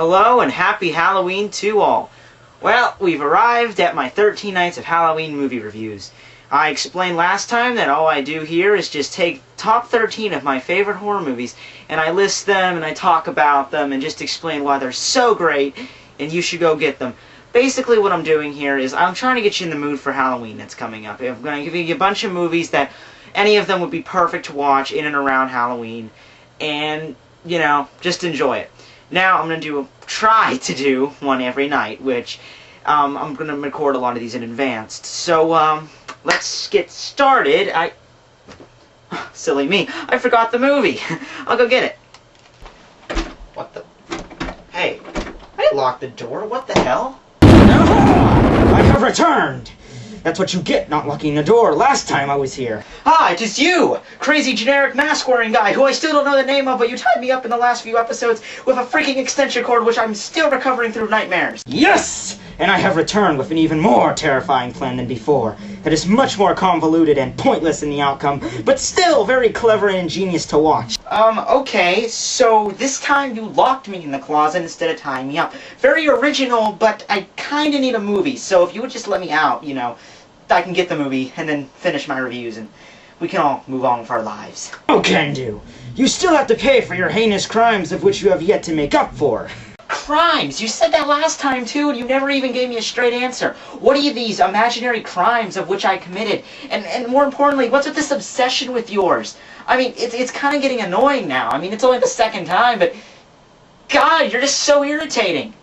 Hello and happy Halloween to all. Well, we've arrived at my 13 Nights of Halloween movie reviews. I explained last time that all I do here is just take top 13 of my favorite horror movies and I list them and I talk about them and just explain why they're so great and you should go get them. Basically what I'm doing here is I'm trying to get you in the mood for Halloween that's coming up. I'm going to give you a bunch of movies that any of them would be perfect to watch in and around Halloween and, you know, just enjoy it. Now I'm going to try to do one every night, which I'm going to record a lot of these in advance. So let's get started. Silly me, I forgot the movie. I'll go get it. What the? Hey, I didn't lock the door. What the hell? No! I have returned! That's what you get not locking the door last time I was here. Ah, it is you! Crazy generic mask-wearing guy who I still don't know the name of, but you tied me up in the last few episodes with a freaking extension cord which I'm still recovering through nightmares. Yes! And I have returned with an even more terrifying plan than before. That is much more convoluted and pointless in the outcome, but still very clever and ingenious to watch. Okay, so this time you locked me in the closet instead of tying me up. Very original, but I kinda need a movie, so if you would just let me out, you know, I can get the movie and then finish my reviews and we can all move on with our lives. Oh, can do. You still have to pay for your heinous crimes of which you have yet to make up for. Crimes? You said that last time too and you never even gave me a straight answer. What are these imaginary crimes of which I committed? And more importantly, what's with this obsession with yours? I mean, it's kind of getting annoying now. I mean, it's only the second time, but God, you're just so irritating.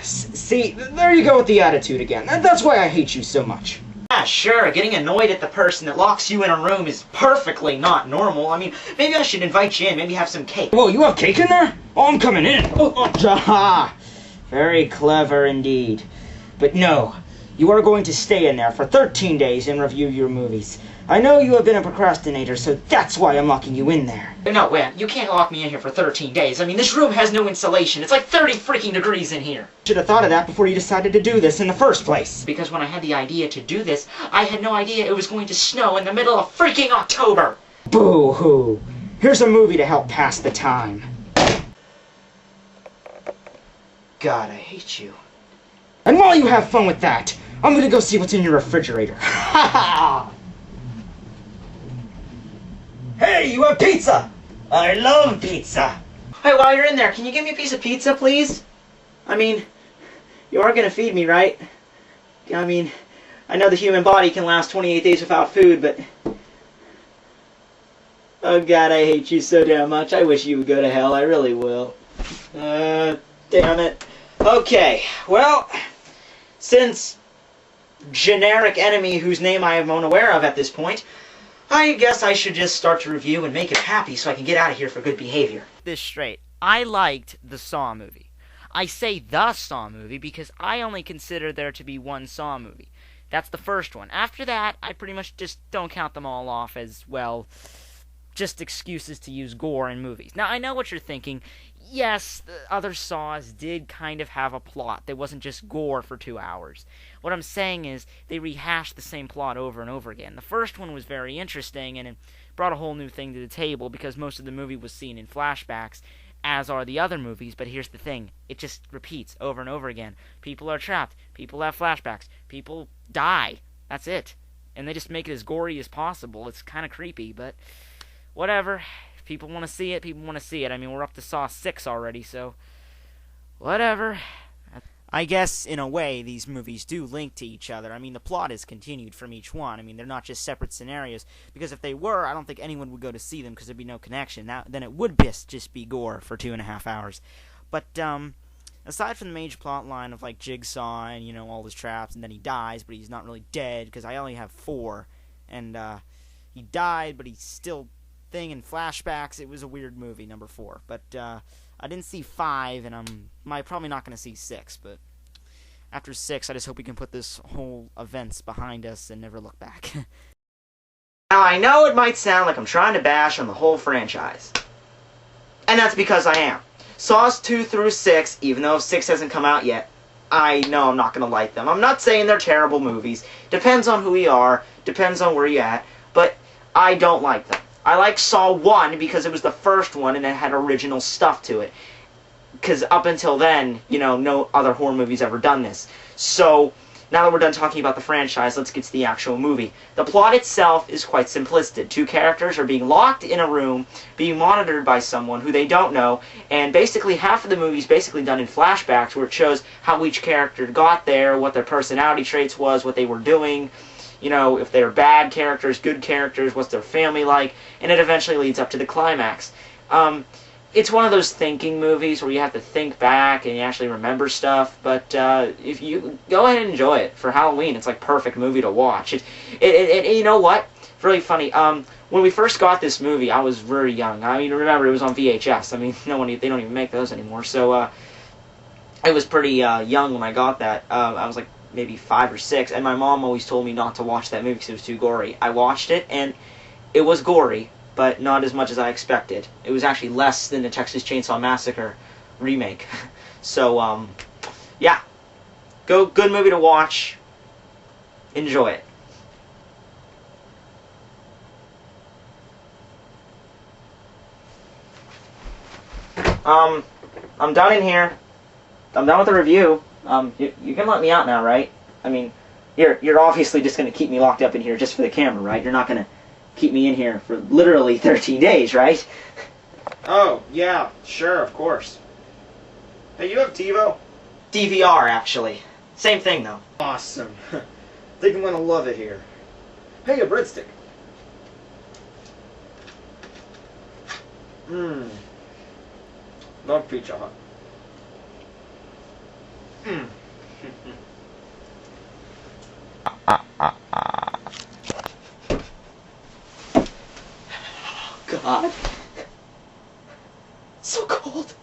See, there you go with the attitude again. That's why I hate you so much. Yeah, sure, getting annoyed at the person that locks you in a room is perfectly not normal. I mean, maybe I should invite you in, maybe have some cake. Whoa, you have cake in there? Oh, I'm coming in. Oh, very clever indeed. But no, you are going to stay in there for 13 days and review your movies. I know you have been a procrastinator, so that's why I'm locking you in there. No, wait, you can't lock me in here for 13 days. I mean, this room has no insulation. It's like 30 freaking degrees in here. Should have thought of that before you decided to do this in the first place. Because when I had the idea to do this, I had no idea it was going to snow in the middle of freaking October. Boo-hoo. Here's a movie to help pass the time. God, I hate you. And while you have fun with that, I'm gonna go see what's in your refrigerator. Ha ha! Hey, you have pizza! I love pizza! Hey, while you're in there, can you give me a piece of pizza, please? I mean, you are gonna feed me, right? I mean, I know the human body can last 28 days without food, but... Oh God, I hate you so damn much. I wish you would go to hell. I really will. Damn it. Okay, well, since generic enemy whose name I am unaware of at this point, I guess I should just start to review and make it happy so I can get out of here for good behavior. This straight. I liked the Saw movie. I say the Saw movie because I only consider there to be one Saw movie. That's the first one. After that, I pretty much just don't count them all off as, well, just excuses to use gore in movies. Now, I know what you're thinking. Yes, the other Saws did kind of have a plot. There wasn't just gore for 2 hours. What I'm saying is they rehashed the same plot over and over again. The first one was very interesting, and it brought a whole new thing to the table because most of the movie was seen in flashbacks, as are the other movies. But here's the thing. It just repeats over and over again. People are trapped. People have flashbacks. People die. That's it. And they just make it as gory as possible. It's kind of creepy, but whatever. People want to see it, people want to see it. I mean, we're up to Saw 6 already, so whatever. I guess, in a way, these movies do link to each other. I mean, the plot is continued from each one. I mean, they're not just separate scenarios, because if they were, I don't think anyone would go to see them because there'd be no connection. Now, then it would just be gore for 2.5 hours. But, aside from the major plot line of, like, Jigsaw and, you know, all his traps, and then he dies, but he's not really dead, because I only have 4, and, he died, but he's still thing in flashbacks. It was a weird movie, number 4. But I didn't see 5, and I'm probably not going to see 6. But after 6, I just hope we can put this whole events behind us and never look back. Now, I know it might sound like I'm trying to bash on the whole franchise. And that's because I am. Saws 2 through 6, even though 6 hasn't come out yet, I know I'm not going to like them. I'm not saying they're terrible movies. Depends on who you are. Depends on where you're at. But I don't like them. I like Saw 1 because it was the first one and it had original stuff to it. because up until then, no other horror movie's ever done this. So, now that we're done talking about the franchise, let's get to the actual movie. The plot itself is quite simplistic. Two characters are being locked in a room, being monitored by someone who they don't know, and basically half of the movie is basically done in flashbacks, where it shows how each character got there, what their personality traits was, what they were doing, if they're bad characters, good characters, what's their family like, and it eventually leads up to the climax. It's one of those thinking movies where you have to think back and you actually remember stuff, but if you go ahead and enjoy it for Halloween, it's like perfect movie to watch. You know what? It's really funny. When we first got this movie, I was very young. I mean, remember it was on VHS. I mean, they don't even make those anymore. So I was pretty young when I got that. I was like maybe 5 or 6, and my mom always told me not to watch that movie because it was too gory. I watched it, and it was gory, but not as much as I expected. It was actually less than the Texas Chainsaw Massacre remake. So, yeah. Good movie to watch. Enjoy it. I'm done in here. I'm done with the review. You can let me out now, right? I mean, you're obviously just going to keep me locked up in here just for the camera, right? You're not going to keep me in here for literally 13 days, right? Oh, yeah, sure, of course. Hey, you have TiVo? DVR, actually. Same thing, though. Awesome. Think I'm gonna love it here. Hey, a breadstick. Mmm. Love Pizza Hut. Mmm. God. So cold.